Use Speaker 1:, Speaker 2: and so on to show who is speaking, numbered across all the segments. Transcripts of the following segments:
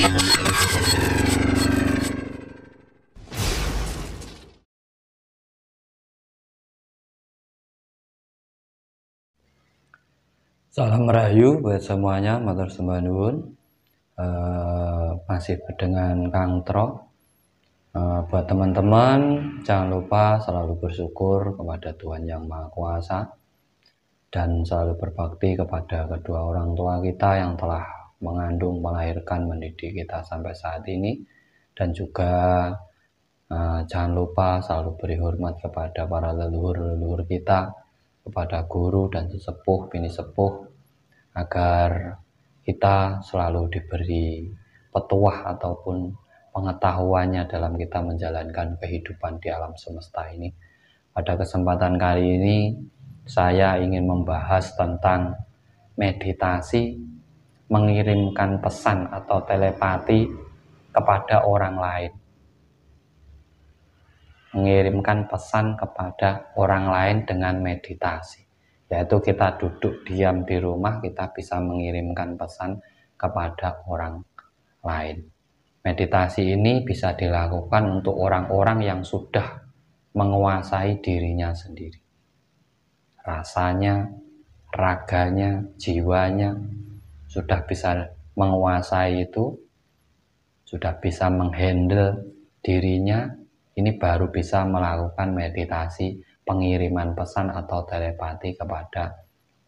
Speaker 1: Salam Rahayu buat semuanya, matur sembah nuwun. Masih dengan Kang Tro. Buat teman-teman, jangan lupa selalu bersyukur kepada Tuhan Yang Maha Kuasa dan selalu berbakti kepada kedua orang tua kita yang telah mengandung, melahirkan, mendidik kita sampai saat ini. Dan juga jangan lupa selalu beri hormat kepada para leluhur-leluhur kita, kepada guru dan sesepuh, bini sepuh, agar kita selalu diberi petuah ataupun pengetahuannya dalam kita menjalankan kehidupan di alam semesta ini. Pada kesempatan kali ini saya ingin membahas tentang meditasi, mengirimkan pesan atau telepati kepada orang lain. Mengirimkan pesan kepada orang lain dengan meditasi, yaitu kita duduk diam di rumah, kita bisa mengirimkan pesan kepada orang lain. Meditasi ini bisa dilakukan untuk orang-orang yang sudah menguasai dirinya sendiri, rasanya, raganya, jiwanya sudah bisa menguasai itu, sudah bisa menghandle dirinya. Ini baru bisa melakukan meditasi pengiriman pesan atau telepati kepada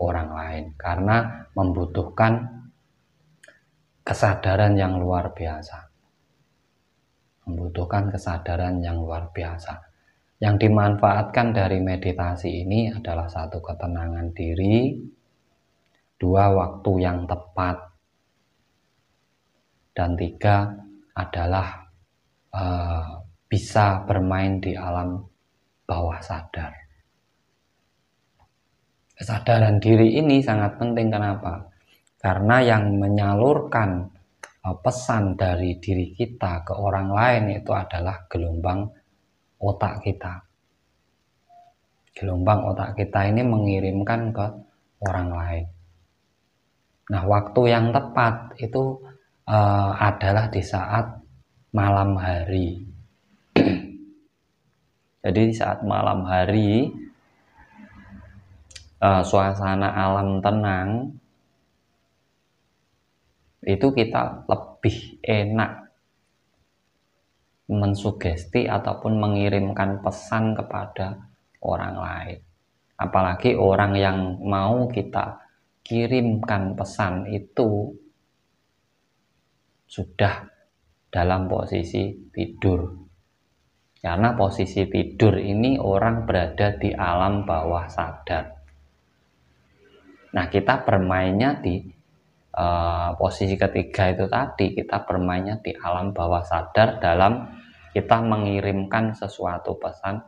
Speaker 1: orang lain, karena membutuhkan kesadaran yang luar biasa. Yang dimanfaatkan dari meditasi ini adalah satu, ketenangan diri, dua, waktu yang tepat, dan tiga adalah bisa bermain di alam bawah sadar. Kesadaran diri ini sangat penting. Kenapa? Karena yang menyalurkan pesan dari diri kita ke orang lain itu adalah gelombang otak kita. Gelombang otak kita ini mengirimkan ke orang lain. Nah, waktu yang tepat itu adalah di saat malam hari. Jadi saat malam hari, suasana alam tenang, itu kita lebih enak mensugesti ataupun mengirimkan pesan kepada orang lain. Apalagi orang yang mau kita kirimkan pesan itu sudah dalam posisi tidur. Karena posisi tidur ini orang berada di alam bawah sadar. Nah, kita bermainnya di posisi ketiga itu tadi, kita bermainnya di alam bawah sadar dalam kita mengirimkan sesuatu pesan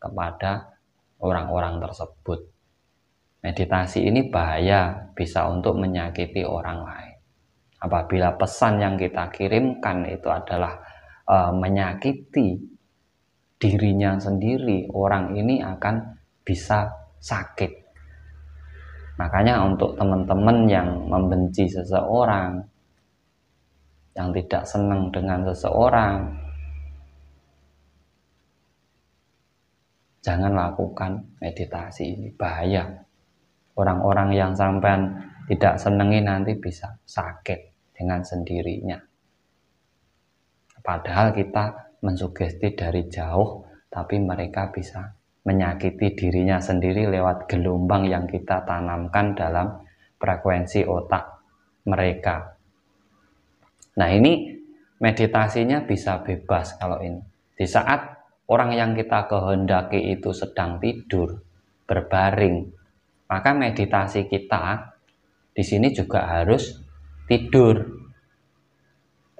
Speaker 1: kepada orang-orang tersebut. Meditasi ini bahaya, bisa untuk menyakiti orang lain. Apabila pesan yang kita kirimkan itu adalah menyakiti dirinya sendiri, orang ini akan bisa sakit. Makanya untuk teman-teman yang membenci seseorang, yang tidak senang dengan seseorang, jangan lakukan meditasi ini, bahaya. Orang-orang yang sampean tidak senangi nanti bisa sakit dengan sendirinya. Padahal kita mensugesti dari jauh, tapi mereka bisa menyakiti dirinya sendiri lewat gelombang yang kita tanamkan dalam frekuensi otak mereka. Nah, ini meditasinya bisa bebas kalau ini. Di saat orang yang kita kehendaki itu sedang tidur, berbaring, maka meditasi kita di sini juga harus tidur.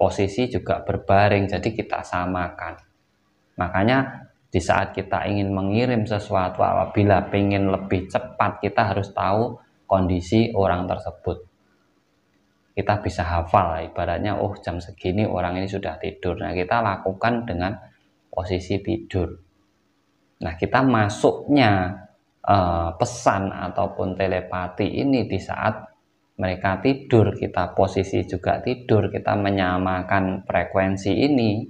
Speaker 1: Posisi juga berbaring, jadi kita samakan. Makanya di saat kita ingin mengirim sesuatu, apabila ingin lebih cepat, kita harus tahu kondisi orang tersebut. Kita bisa hafal, ibaratnya jam segini orang ini sudah tidur. Nah, kita lakukan dengan posisi tidur. Nah, kita masuknya pesan ataupun telepati ini di saat mereka tidur, kita posisi juga tidur, kita menyamakan frekuensi ini.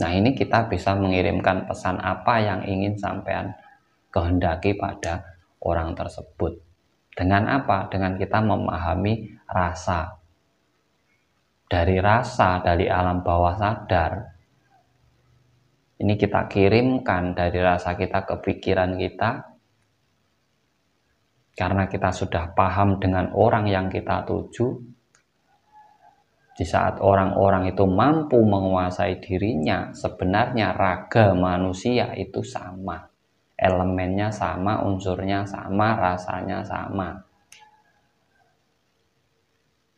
Speaker 1: Nah, ini kita bisa mengirimkan pesan apa yang ingin sampean kehendaki pada orang tersebut. Dengan apa? Dengan kita memahami rasa. Dari rasa, dari alam bawah sadar, ini kita kirimkan dari rasa kita ke pikiran kita. Karena kita sudah paham dengan orang yang kita tuju, di saat orang-orang itu mampu menguasai dirinya, sebenarnya raga manusia itu sama. Elemennya sama, unsurnya sama, rasanya sama.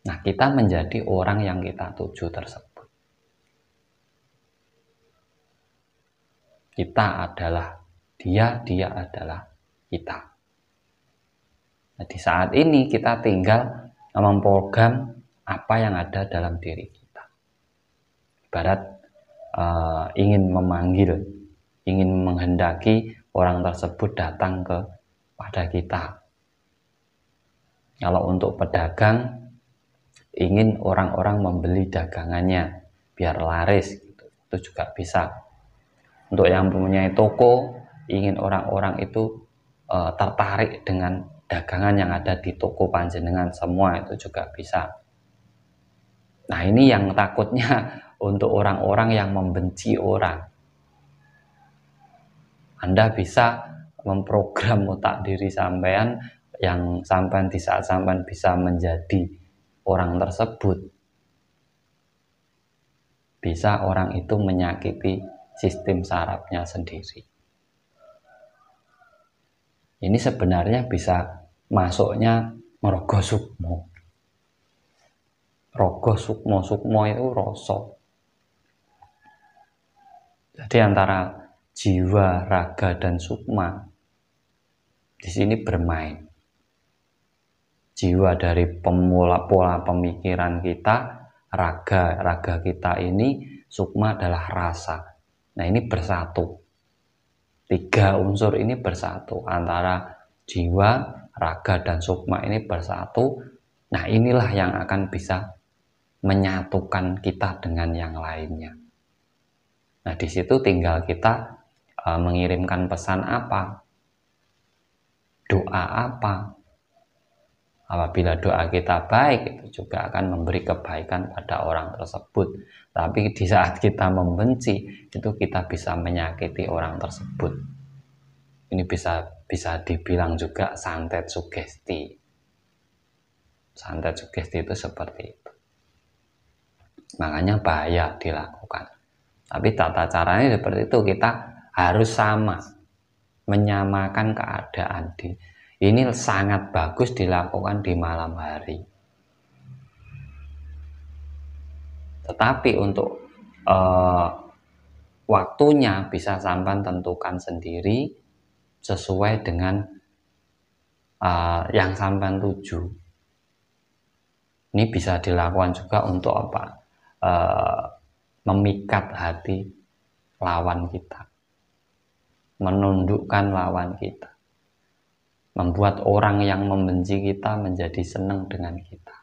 Speaker 1: Nah, kita menjadi orang yang kita tuju tersebut. Kita adalah dia, dia adalah kita. Nah, di saat ini kita tinggal memprogram apa yang ada dalam diri kita. Ibarat ingin memanggil, ingin menghendaki orang tersebut datang kepada kita. Kalau untuk pedagang, ingin orang-orang membeli dagangannya biar laris, gitu. Itu juga bisa. Untuk yang mempunyai toko, ingin orang-orang itu tertarik dengan dagangan yang ada di toko panjenengan semua, itu juga bisa. Nah, ini yang takutnya untuk orang-orang yang membenci orang. Anda bisa memprogram otak diri sampean yang sampean di saat sampean bisa menjadi orang tersebut, bisa orang itu menyakiti sistem sarafnya sendiri. Ini sebenarnya bisa masuknya merogo sukmo. Rogo sukmo, sukmo itu rasa. Jadi antara jiwa, raga, dan sukma di sini bermain. Jiwa dari pola pemikiran kita, raga kita ini, sukma adalah rasa. Nah, ini bersatu. 3 unsur ini bersatu, antara jiwa, raga, dan sukma ini bersatu. Nah, inilah yang akan bisa menyatukan kita dengan yang lainnya. Nah, di situ tinggal kita mengirimkan pesan apa, doa apa. Apabila doa kita baik, itu juga akan memberi kebaikan pada orang tersebut. Tapi di saat kita membenci, itu kita bisa menyakiti orang tersebut. Ini bisa dibilang juga santet sugesti. Santet sugesti itu seperti itu. Makanya bahaya dilakukan. Tapi tata caranya seperti itu, kita harus sama, menyamakan keadaan. Ini sangat bagus dilakukan di malam hari. Tetapi untuk waktunya bisa sampai tentukan sendiri sesuai dengan yang sampai tuju. Ini bisa dilakukan juga untuk apa? Memikat hati lawan kita, menundukkan lawan kita, membuat orang yang membenci kita menjadi senang dengan kita,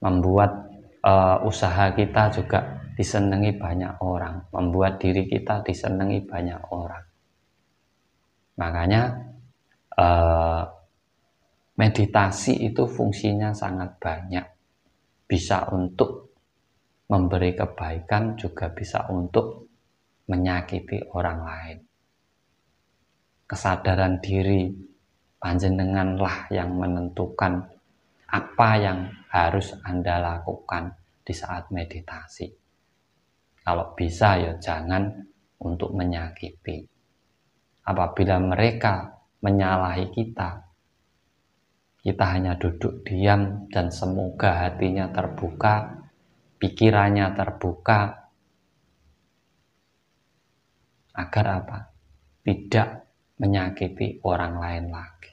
Speaker 1: membuat usaha kita juga disenangi banyak orang, membuat diri kita disenangi banyak orang. Makanya meditasi itu fungsinya sangat banyak, bisa untuk memberi kebaikan, juga bisa untuk menyakiti orang lain. Kesadaran diri panjenenganlah yang menentukan apa yang harus Anda lakukan di saat meditasi. Kalau bisa ya jangan untuk menyakiti. Apabila mereka menyalahi kita, kita hanya duduk diam dan semoga hatinya terbuka, pikirannya terbuka, agar apa? Tidak menyakiti orang lain lagi.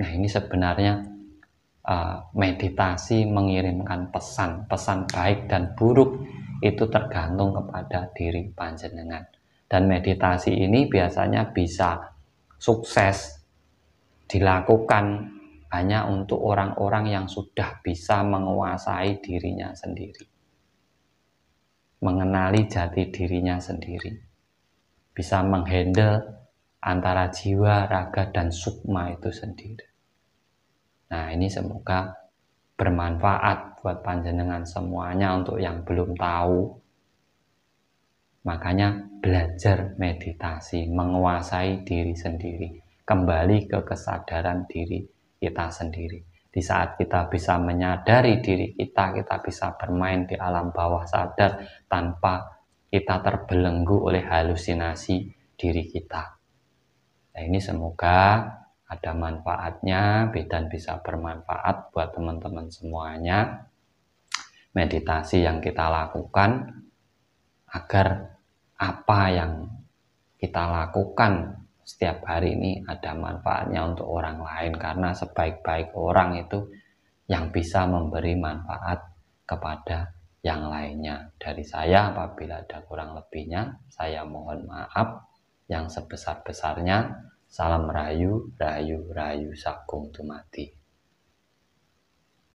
Speaker 1: Nah, ini sebenarnya meditasi mengirimkan pesan baik dan buruk itu tergantung kepada diri panjenengan. Dan meditasi ini biasanya bisa sukses dilakukan hanya untuk orang-orang yang sudah bisa menguasai dirinya sendiri, mengenali jati dirinya sendiri, bisa menghandle antara jiwa, raga, dan sukma itu sendiri. Nah, ini semoga bermanfaat buat panjenengan semuanya. Untuk yang belum tahu, makanya belajar meditasi, menguasai diri sendiri, kembali ke kesadaran diri kita sendiri. Di saat kita bisa menyadari diri kita, kita bisa bermain di alam bawah sadar tanpa kita terbelenggu oleh halusinasi diri kita. Nah, ini semoga ada manfaatnya dan bisa bermanfaat buat teman-teman semuanya. Meditasi yang kita lakukan agar apa yang kita lakukan setiap hari ini ada manfaatnya untuk orang lain, karena sebaik-baik orang itu yang bisa memberi manfaat kepada yang lainnya. Dari saya, apabila ada kurang lebihnya, saya mohon maaf yang sebesar-besarnya. Salam rahayu, rahayu, rahayu sagung dumadi.